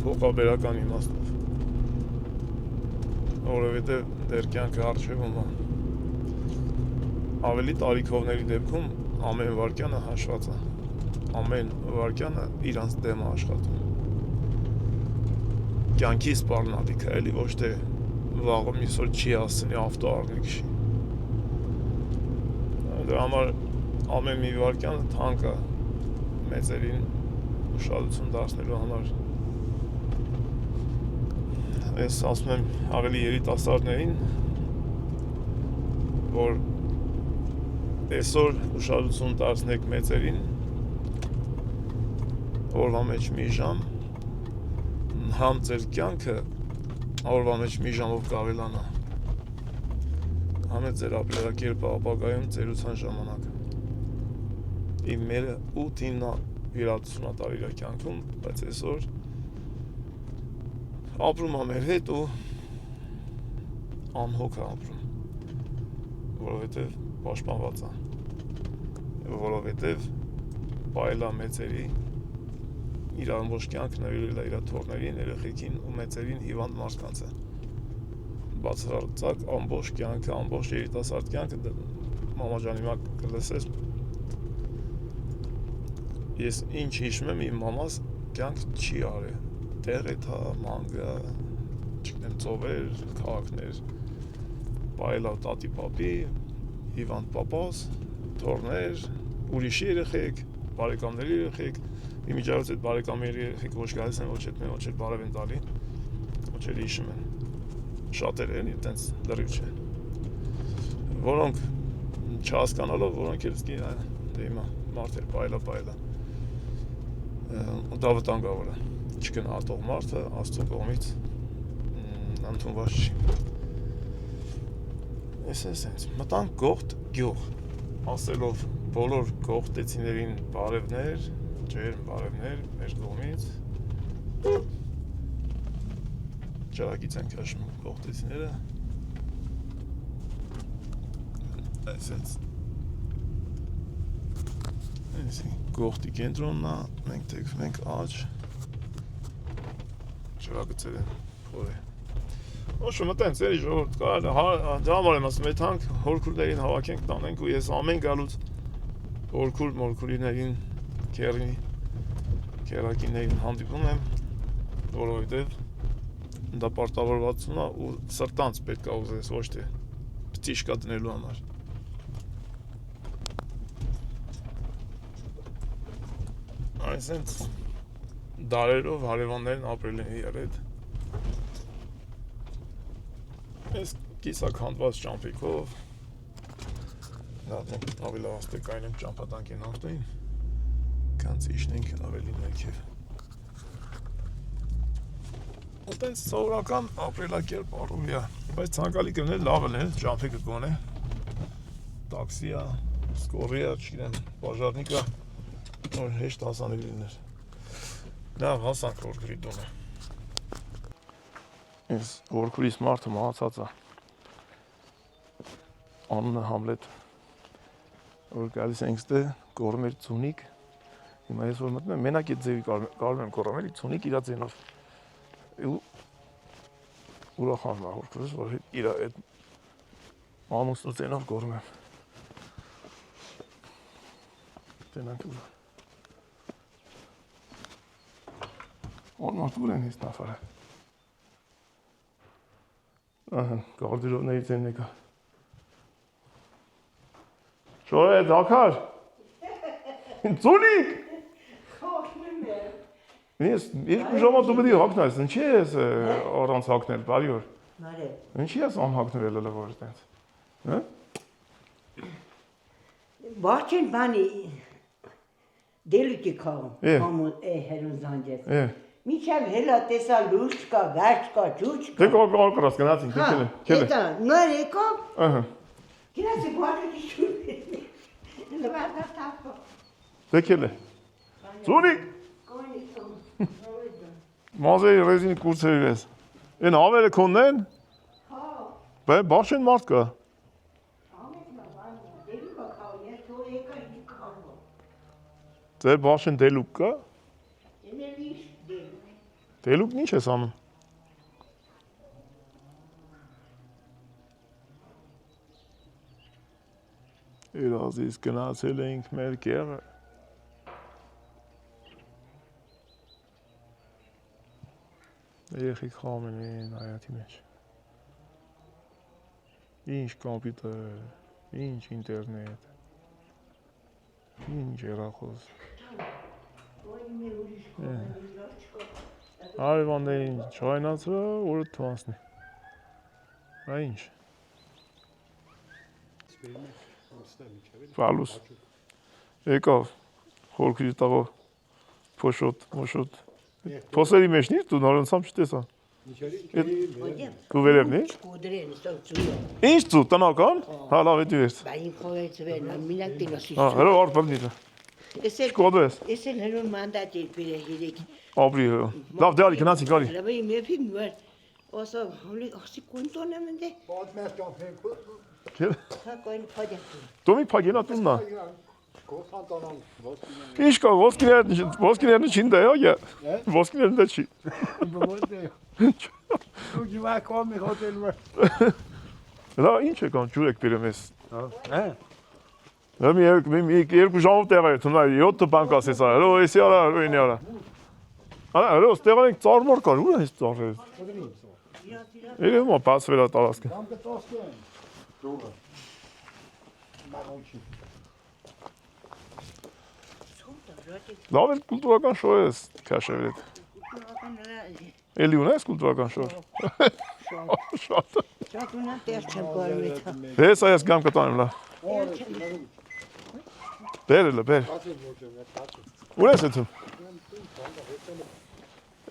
փոխաբերական իմաստով, որովհետև դեր կյանքը առջևում է։ Ավելի տարիքովների դեպքում ամեն վարկյանը հաշված է, ամեն վարկյանը իրանց դեմ է աշխատում։ Կյանքի սպառնալիքը, էլի ոչ թե վաղը միսօր չի ասցնի ավտո առնի քշի։ Դրա համար ամեն մի վարքյան թանկ է մեծերին ուշադրություն դարձնելու համար։ Ես ասում եմ ավելի երիտասարդներին, որ այսօր ուշադրություն դարձնեք մեծերին, օրվա մեջ մի ժամ, համ ձեր կյանքը օրվա մեջ մի ժամով կավելանա, համ է ձեր ապրելակերպը ապագայում ծերության ժամանակը։ Իմ մերը 8-9 իրադարձությունա տար իր կյանքում, բայց այսօր ապրում է մեր հետ ու անհոգ է ապրում, որովհետև պաշտպանված է, որովհետև բայլա մեծերի իր ամբողջ կյանքը նվիրել է իր թորներին, երեխեքին ու մեծերին հիվանդ մարդկանց է։ Բացարձակ ամբողջ կյանքը, ամբողջ երիտասարդ կյանքը մամաջանի մակ կլսես։ Ես ինչ հիշում եմ, իմ մամաս կյանք չի արել։ Տեղ է թա, մանգա, չգիտեմ, ծովեր, քաղաքներ, բայլա տատի պապի, հիվանդ պապաս, թորներ, ուրիշի երեխեք, բարեկամների երեխեք, իմիջիայլոց այդ բարեկամների երեխեք ոչ գալիս են, ոչ էլ բարև են տալի, ոչ էլ հիշում են, շատեր են, այտենց լրիվ չէ, որոնք չհասկանալով, որոնք էլ սկի, դե հիմա մարդ էր, բայլա, դա վտանգավոր է, չգնահատող մարդը Աստծո կողմից ընդունված չի։ Էսենց, մտանք Գողթ գյուղ, ասելով բոլոր գողթեցիներին բարևներ, ջերմ բարևներ մեր կողմից։ Ճարակից են քաշում գողթեցիները։ Էսենց։ Գողթի կենտրոնն է, մենք թեքվում ենք աջ։ Ճարակցել են փորը։ Ոչ մտենց էլի ժողովուրդ կար, դա համար եմ ասում, այդ հանք հորքուրներին հավաքենք տանենք ու ես ամեն գալուց հորքուր-մորքուրիներին, քերակիներին հանդիպում եմ, որովհետև դա պարտավորվածություն է ու սրտանց պետք է ուզես, ոչ թե պտիշկա դնելու համար։ Այսենց դարերով հարևաններն ապրել են իրար հետ։ Ես կիսաքանդված ճամփիկով ավելի աստեկային եմ ճամփատանքին ավտոյին, կանց իջնենք ավելի ներքև։ Այդպես սովորական ապրելակերպ առօրյա, բայց ցանկալի կլիներ լավ լիներ, ճամփիկը գոնե, տաքսիա, սկորիա, չգիտեմ, բաժարնիկա, որ հեշտ հասանելի լիներ։ Լավ, հասանք Հորքուրի տունը։ Ես Հորքուրիս մարդը մահացած է։ Անունը Համլետ։ Որ գալիս ենք ստե, կորում էր ծունիկ։ Հիմա ես որ մտնում եմ, մենակ այդ ձևի կարում եմ կորում էլի, ծունիկ իրա ձենով։ Ու ուրախանում է Հորքուրս, որ իրա այդ ամուսնու ձենով կորում եմ։ Տենանք ուր։ Օրմարդ ուր են ես նավարը։ Ահա, գարդիրովների ձենն եկա։ Շո է, դակար։ Ծունիկ։ Ես երկու ժամա դու պետք է հագնես, ինչի ես առանց հագնել, բարի օր։ Բարև։ Ինչի ես անհագնել էլ որ այդպես։ Հա? Բաչեն բանի դելուկի քաղում, համոն հերուն զանջեց։ Միջև հելա տեսա լուրջ կա, վերջ կա, ջուրջ կա։ Դե կորկրաս գնացինք, քելը։ Հետա նոր եկավ։ Ահա։ Գնացի բաչի շուր։ Լվարդա տապո։ Դե քելը։ Ծունիկ։ Մազեի ռեզին կուրցեր ես։ Են ավերը քոնն են։ Հա։ Բա բաշեն մարդ կա։ Ձեր բաշեն դելուկ կա։ Դելուկն ինչ ես անում։ Իրազից գնացել էինք մեր կեղը։ Երեխեք խաղում են հայաթի մեջ։ Ինչ կոմպյուտեր, ինչ ինտերնետ։ Ինչ երախոս։ Այվանդեին չայնացը որը թվանցնի։ Այն ինչ։ Վալուս։ Եկավ, խորքրի տաղով, փոշոտ, մոշոտ։ Փոսերի մեջն իր դու նորընցամ չտեսա։ Դու վերևն ի՞նչ։ Ինչ ծու, տնական։ Հա, լավ է դու ես։ Հա, հրո արբնիդը։ Շկոդես։ Ես էլ հրո մանդատ էր բերե երեք։ Ապրի հրո։ Լավ դարի գնացի գարի։ Լավ է մեփի մար։ Ասա, հոլի ասի կոնտոն եմ դե։ Պատմես ճամփեն։ Հա կոին փոդի։ Դու մի փագենա տուննա։ Կոսանտանան ոսկին։ Ինչ կա ոսկիներն չին դա յա։ Ոսկիներն դա չի։ Բոմոդե։ Դու գիվա կոմի հոթելը։ Լավ ինչ է կան ջուրեք բերեմ ես։ Հա։ Մի երկու ժամով տեղ է թունա 7 բան կասես արա։ Հո էսի արա, հո ինի արա։ Արա հո ստեղանք ծարմոր կար, ու է ծարել։ Իրեմ ո բացվել է տարածքը։ Լավ է կուլտուրական շոու է քաշել հետ։ Էլի ունես կուլտուրական շոու։ Շատ։ Շատ ունա տեղ չեմ կարում էթա։ Ես այս գամ կտանեմ լավ։ Բերելը, բեր։ Ուրես էթում։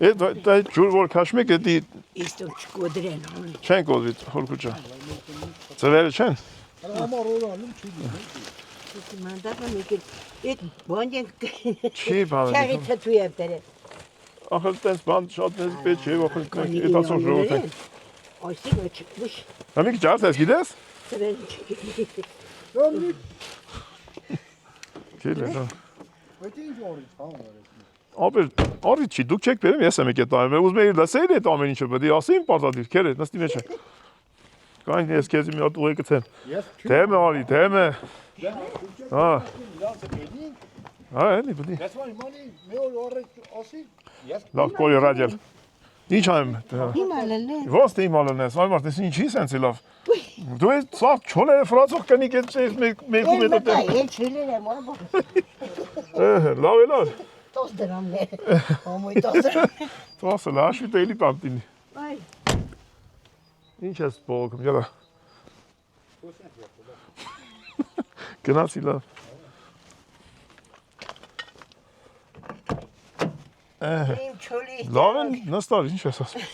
Դա ջուր որ քաշմեք էդի Իստո չկոդրեն հոլի։ չեն կոդրի հորքուճա։ Ծվերը չեն։ Համար օրանում չի դու։ Մանդատը մեկել այդ բանջեն Չի բանը։ Չարի թթու եմ դերը։ Ախր տես բան շատ մեզ պետք չէ, ախր այդ ասոր ժողովուրդ է։ Այսի ոչ ոչ։ Համիկ ջարդ ես գիտես։ Քիլը։ Բայց ինչ օրից հա։ Ապեր, արի չի, դուք չեք բերեմ, ես եմ եկել տայում, ուզում էի լսեի այդ ամեն ինչը, պետք է ասեին պարտադիր, քեր է, նստի մեջ է։ Կային ես քեզ մի հատ ուղի գցեմ։ Դեմ արի, դեմ է։ Հա։ Հա, էլի պետք է։ Ես մանի մի օր օրը ասի, ես Լավ կորի ռադիալ։ Ինչ եմ։ Հիմա լելե։ Ո՞ս դե հիմա լնես, այ մարդ, ես ինչի սենց լավ։ Դու ես սա չոլերը ֆրանսոց կնիկ ես մեկ մետր։ Էլ չելեր եմ աբա։ Լավ է լավ։ Տոս դրամն է։ Ոմոյ տոս դրամ։ Տոսը լաշվի տեյլի պամտինի։ Այ։ Ինչ ես բողոքում, յալա։ Գնացի լավ։ Իմ չոլի։ Լավ են նստար, ինչ ես ասում։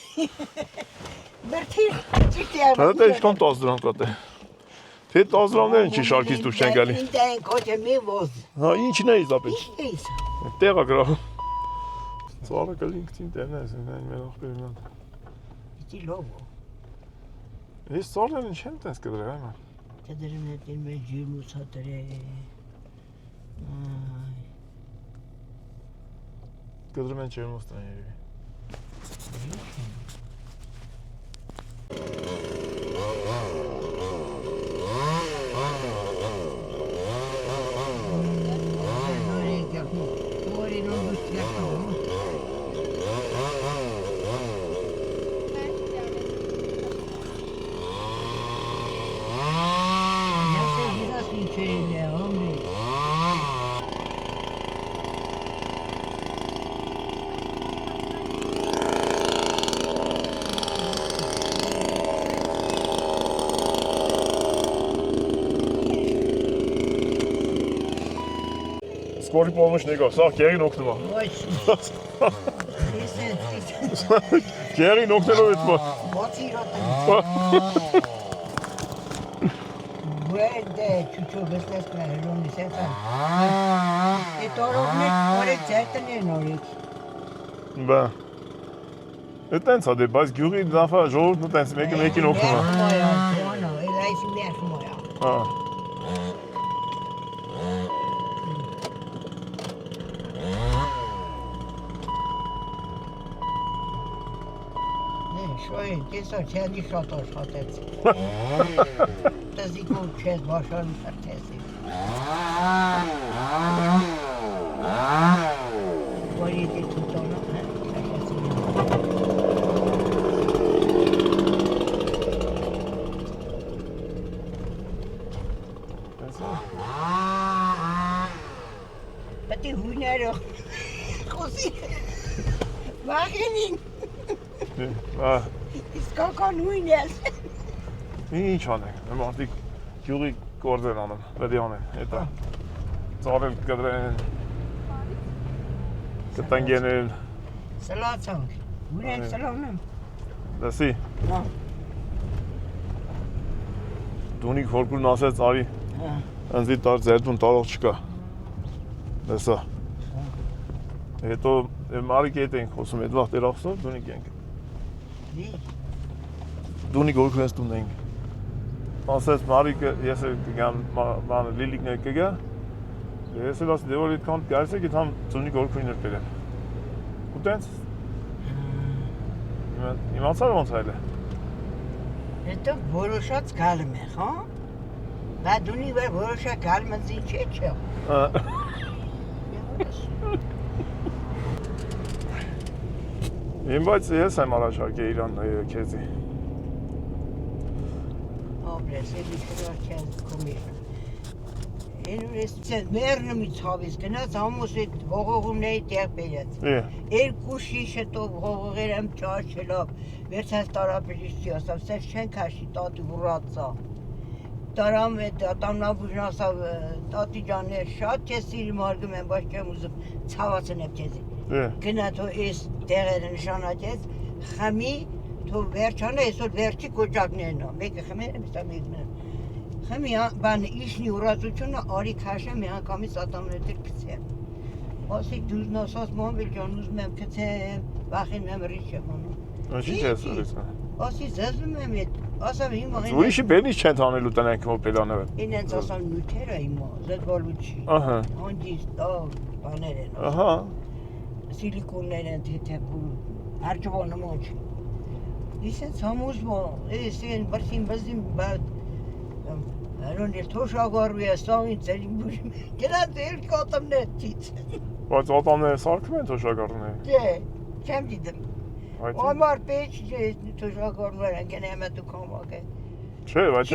Բերթիր, ճիտի Հա դե ինչքան 10 դրամ կա դե։ Թե 10 դրամներն չի շարքից դուրս չեն գալի։ Ինտեն կոչը մի ոզ։ Հա ինչն է իզապետ։ Ինչ։ Տեղա գրավում։ Ծառը կլինքտին տենես, այն մեր ախպերն։ Պիտի լովո։ Ես ծառերն չեմ տես կդրել այ։ Կդրեմ հետին մեր ջուրն ու ցատրե։ Կդրում են ջերմոստան երևի։ Скорый помощь не գա, սա քերին օգնում է։ Ոչ։ Քերին օգնելով էդ մա։ Ոցի ռոտը։ Բերդե չուչու բեսնես կլահելոնի սետան։ Էդ օրովներ օրեք ձերտն են օրեք։ Բա։ Էդ տենց է դե, բայց գյուղի դաֆա ժողովուրդն ու տենց մեկին օգնում է։ Մոյա, ոնո, էլ այսի մերխ մոյա։ Հա։ Շոյին, տեսա չենդի շատ աշխատեց։ Տզիկում չես բաշան կրտեսի։ Որի դի թուտոնը կրտեսի։ երող խոսի վախենին իսկական նույն ես Ինչ անենք, մարդիկ գյուղի գործեր անում, պետք է անեն, հետո ծառել կդրեն, կտանգենեն, սլացանք, ուր ենք սլանում, դեսի, դունիք հորկուրն ասեց արի, ընձի տար ձերդուն տարող չկա, դեսա, հետո մարիկ հետ ենք խոսում, հետ վաղ տերախսով դունիք ենք, դունիք հորկուրն ես տուն ենք, ասեց Մարիկը, ես կգամ լիլիկներ կգա, ես էլ ասի, դե որ այդքան գարս եք, իթամ ծունի գորքույներ կերեն։ Ու տենց, իմացար ոնց այլ է։ հետո որոշած գալում է, հա? Բա դունի վեր որոշա գալում է ինչ է չէ։ Իմ բայց ես եմ առաջարկե իրան քեզի։ Obres, evi քրոջան կոմիր։ Էնուրես մերնում իցավից գնաց ամոս այդ ողողումների տեղ բերած։ Երկու շիշ հետո ողողերեմ ճաշելով, վերցած տարապեջի ասավ, սև չեն քաշի տատի վրացա։ Տարամ է տատամնաբուժն ասավ, տատի ջաներ շատ քեզ սիրում արգում եմ, բայց չեմ ուզում ցավացն եմ քեզի։ Գնա թո այս տեղերը նշանակեց, խմի Թո վերջանը այսօր վերջի կոճակներն է, մեկը խմեր եմ, սա մեկն է։ Խմի բան իշնի ուրացությունը արի քաշեմ մի անգամից ատամներ դեր գցեմ։ Ասի դուրն ասած մամել ջան ուզում եմ գցեմ, վախենում եմ ռիչ եմ անում։ Ինչ ես ասում։ Ասի զզում եմ այդ, ասավ հիմա։ Ուրիշի բերնից չեն թանելու տնենք որ պելաները։ Ինենց ասան նյութերը հիմա, զդվալու չի։ Ահա։ Անջիս բաներ են։ Ահա։ Սիլիկոններ են թեթևում, արջվանը մոչ։ Իսկ համոզմա, էսեն բրսին բզին բադ Անոներ թոշագարու է սաղին ծերին բուժում գնաց էլ կատամներ ծից Բայց ատամները սարքում են թոշագարները։ Չէ, չեմ դիտում Ամար պեչ թոշագարուներ են գնեմ է դու կամակ է Չէ, բայց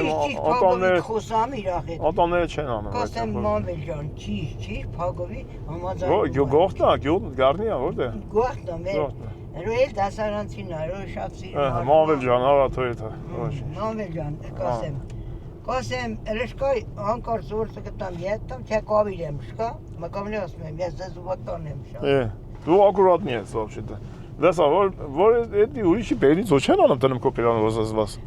ատամները չեն անում Կասեմ մամել ջան, չիշ, փագովի համաձայն Գողտնա, գարնի է, որտե։ Գողտնա, մեր Ռոյել դասարանցին է, ռոյ շատ սիրում Մամել ջան, հարա թո եթա Մամել ջան, կասեմ, ռշկայ անկար զորսը կտամ ետամ, չե կավիր եմ շկա Մակամնի ասում եմ, ես ձեզ ուվատան եմ շատ Դու ակուրատնի ես, вообще-то Դեսա, որ էդի ուրիշի բերից ոչ են անում տնım կոպիրանը ոզազվաս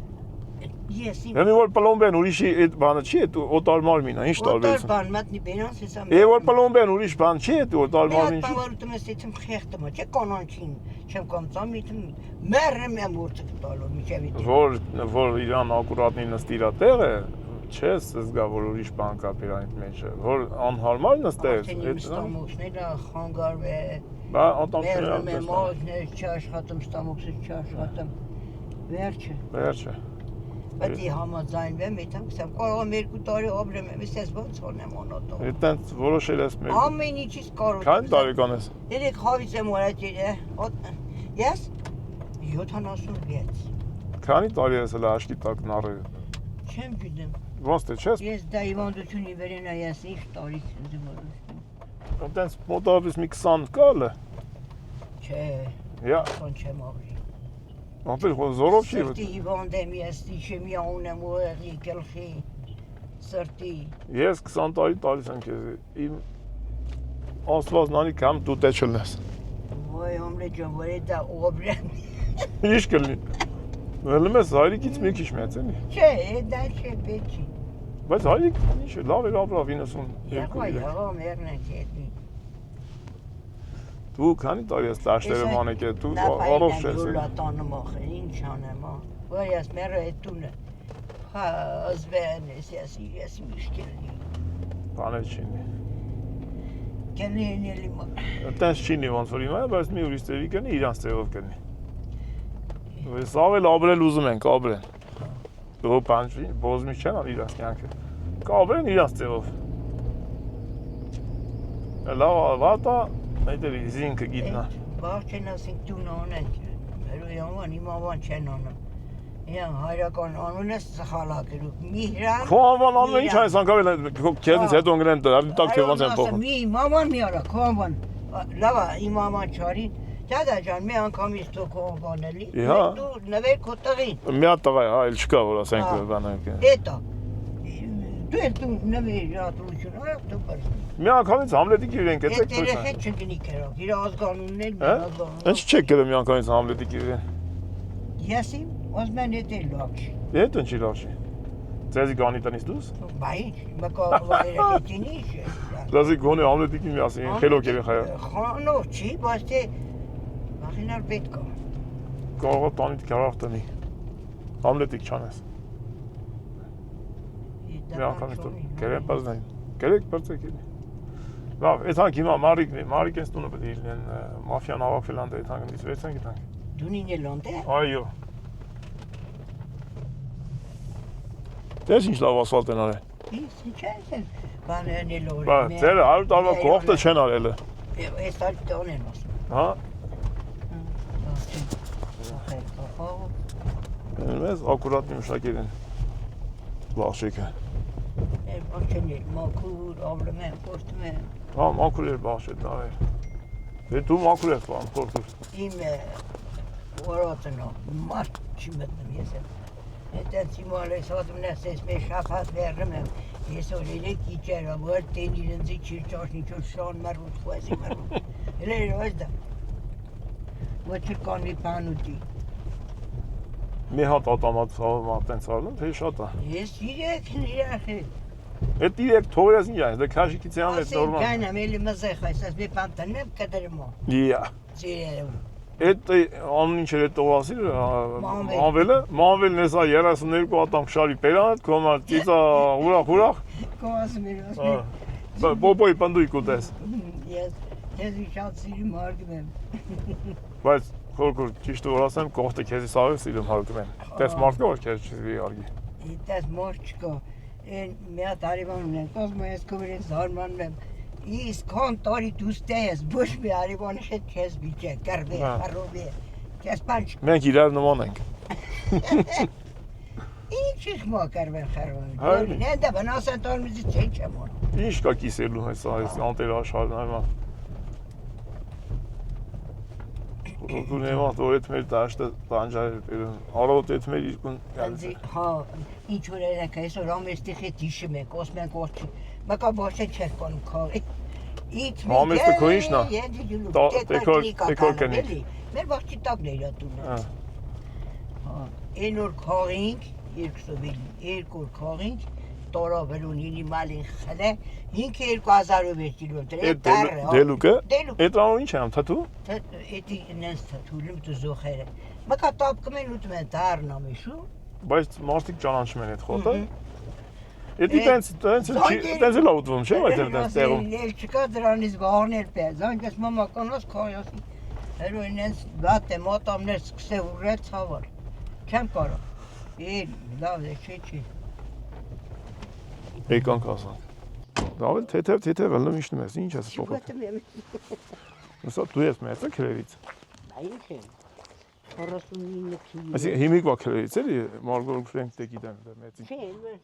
Յանի որ պլոմբեն ուրիշի այդ բանը չի, այդ օտար մարմին է, ինչ տարբերություն։ Օտար բան մատնի բերանց հեսա։ Որ պլոմբեն ուրիշ բան չի, այդ օտար մարմին չի։ Մի հատ բավարուտում ես այդում խեղտում է, չէ կանանչին, չեմ կամծամ, իդում մերրեմ եմ ուրցը կտալու, միջև իդում։ Որ իրան ակուրատնի նստի իրա տեղը, չես զգա, որ ուրիշ բան կա պիրանիտ մեջ, որ անհարմար նստես։ Արդեն ստամոքսները խանգարվ է։ Բա ատամները մերրեմ եմ, աղջներ չաշխատում, ստամոքսը չաշխատում։ Վերջը։ Բայց համաձայնվեմ, այդամ կսեմ, կարող եմ 2 տարի ապրեմ, ես ոնց անեմ անոտով։ Այդտենց որոշել ես մեր։ Ամեն ինչից կարող։ Քանի տարեկան ես։ 3 խավից եմ օրացել է։ Ես 76։ Քանի տարի ես հələ աշկի տակ նառել։ Չեմ գիտեմ։ Ոնց թե չես։ Ես դա հիվանդությունի վերենա ես ինչ տարից եմ որոշում։ Այդտենց մոտավորապես մի 20 կա՞լ է։ Չէ։ Յա։ Ոնց չեմ ապրի։ Ապել զորով չի։ Սրտի հիվանդ եմ ես, իշխեմիա ունեմ ուղեղի, գլխի, սրտի։ Ես 20 տարի տալիս եմ քեզ։ Իմ Աստված նանի կամ դու տե չլնես։ Ոյ ամրե ջան, որ դա օբրեմ։ Ինչ կլինի։ Ելնում ես հայրիկից մի քիչ մեծ էլի։ Չէ, դա չէ, պետք չի։ Բայց հայրիկ ինչ է, լավ էր ապրավ 92։ Եղա, մերնենք էդի։ Դու քանի տարի ես դաշտերը մանեկե, դու առողջ ես։ Նա տանում ախր, ինչ անեմ, որ ես մերը այդ տունը։ Հա, ազվեն ես միշկելի։ Բաներ չինի։ Կենի էլի մա։ Այդտենց չինի ոնց որ հիմա, բայց մի ուրիշ ծևի կնի, իրանց ծևով կնի։ Ես ավել ապրել ուզում ենք, ապրեն։ Դու բանջի, բոզմի չեն ան իրանց կյանքը։ Կապրեն իրանց ծևով։ Լավ, վատա Այդեր իզինքը գիտնա։ Բաղ չեն ասենք տուն անենք, հերոյանվան իմ անվան չեն անում։ Իան հայրական անուն ես սխալակերու, Միհրան։ Քո անվան անունը ինչ այս անգամ էլ քեզնից հետո ընկնեն դարդի տակ թե ոնց են փոխում։ Մի մաման մի արա, քո անվան, լավ է, իմ մաման չարի, Դադա ջան, մի անգամից դու կողանելի, Իհա։ դու նվեր քո տղին։ Մի հատ տղա է, հա, էլ չկա որ ասենք բանակ։ Էտա։ Դու նվեր ռատրություն արավ դու բարձ։ Մի անգամից Համլետի գիրեն կեցեք Էդ երեխեք չգնի կերով, իր ազգանունն էլ Հա։ ազգանուն։ Ինչ չեք գրել մի անգամից Համլետի գիրեն։ Եսիմ, ոզմեն էդ էլ լավ չի։ Էդ ինչի լավ չի։ Ձեզի գանի տնից դուս։ Բայ, մկավայրը հետինի չէ։ Ձեզի գոնի Համլետի գին միասին խելոք երեխա է։ Խանով չի, բայց թե ախինար պետք է։ Կարող է տանիդ կարավ տնի։ Համլետիկ չանես։ Մի անգամից դու գերեն պազնային։ Գերեք բրցեք էլի։ Լավ, այդ հանգ հիմա Մարիկն է, Մարիկ էս տունը պետք է իրեն մաֆիան հավաքվել անդե այդ հանգից վերցնենք այդ հանգ։ Դունին էլ ոնդ է։ Այո։ Դες ինչ լավ ասֆալտ են արել։ Ինչ չես բանն էլ օր։ Բա, ձեր 100 տարվա կողտը չեն արել։ Այս այլ տոն են ասում։ Հա։ Մեզ ակուրատ մի մշակել են։ Բախշիկը։ Բախշեն էլ մաքուր, ավլում են, փորձում են։ Հա, մաքուր էր բախշը դարեր։ Դե դու մաքուր ես բան, փորձուր։ Իմ որոտնո մարդ չի մտնում ես եմ։ Հետած իմ ալես հատումն ես ես մեր շապատ վերրում եմ։ Ես որ երեք իջերը, որ տեն իրենցի չիրճաշնի չոր շան մարուտ խուազի մարուտ։ Էլ էր ոզ դա։ Ոչր կանի պանուտի։ Մի հատ ատամատ տենց արել, թե շատ է։ Ես իրեքն իրախի։ Այդ իրեք թողերես ինչ այս, դե քաշիկից յան է նորմալ։ Գանամ էլի մզեխ այս, ես մի պանտնեմ կդրմո։ Իա։ Ձիրերում։ Այդ անուն ինչ էր այդ տողասի մանվելն էսա 32 ատամ քշարի պերանդ կոմալ ծիծա ուրախ Կոասում էր ասում։ Բոբոյ պնդույք ուտես։ Ես շատ սիրում հարգում եմ։ Բայց խորգուր ճիշտ որ ասեմ կողտը քեզի սաղը սիրում հարգում եմ։ Դες մարդկա որ քեզ չի հարգի։ Դες մարդ չկա։ Այն մի հատ արիվան ունեն, կոսմո ես կովրեն զարմանում եմ։ Իս քան տարի դուստե ես, ոչ մի արիվան հետ քեզ վիճե, կրվե, խարովե, քեզ պանչ։ Մենք իրար նման ենք։ Ինչ իխմա կրվեն խարովեն։ Նենդը բնասեն տորմիզի չեն չեմ ոն։ Ինչ կա կիսելու հեսա այս անտեր աշխարհն այմա։ Դու նեմա դորետ մեր դաշտը բանջարել արոտ այդ մեր իրկուն հա ինչ որ երեք այսօր ամեստի հետ հիշում եք osmen կողքի մակա ոչ չէ կոնում քարի իջ մի ամեստը քո ինչն է տեկոր կնի մեր բախտի տակն է տունը հա այն որ քարինք երկու քարինք տորովելուն ինի մալին խլե 5000 կիլոմետր է դարը դելուկը այդ անուն ինչ եմ թաթու էդի նենց թաթուլում դու զոխերը մակա տապկում են ուտում են դարն ամիշու բայց մարդիկ ճանաչում են այդ խոտը Էդի տենց էլ ուտվում չէ՞ այդ տենց տեղում Ել չկա դրանից վաղներ պես զանգես մամա կանոս քայասի հերոին նենց գատ է մոտամներ սկսե ուռե ցավար չեմ կարող լավ է չի Եկանք ասանք Դավել թեթև ելնում իշնում ես, ինչ ես փոխում Նսա դու ես մեծը քրևից Ինչ է 49 քիլո Այսինքն հիմիկվա քրևից էլի մարգորոք ֆրենք տեկի դեմ մեծին Չէ, ոչ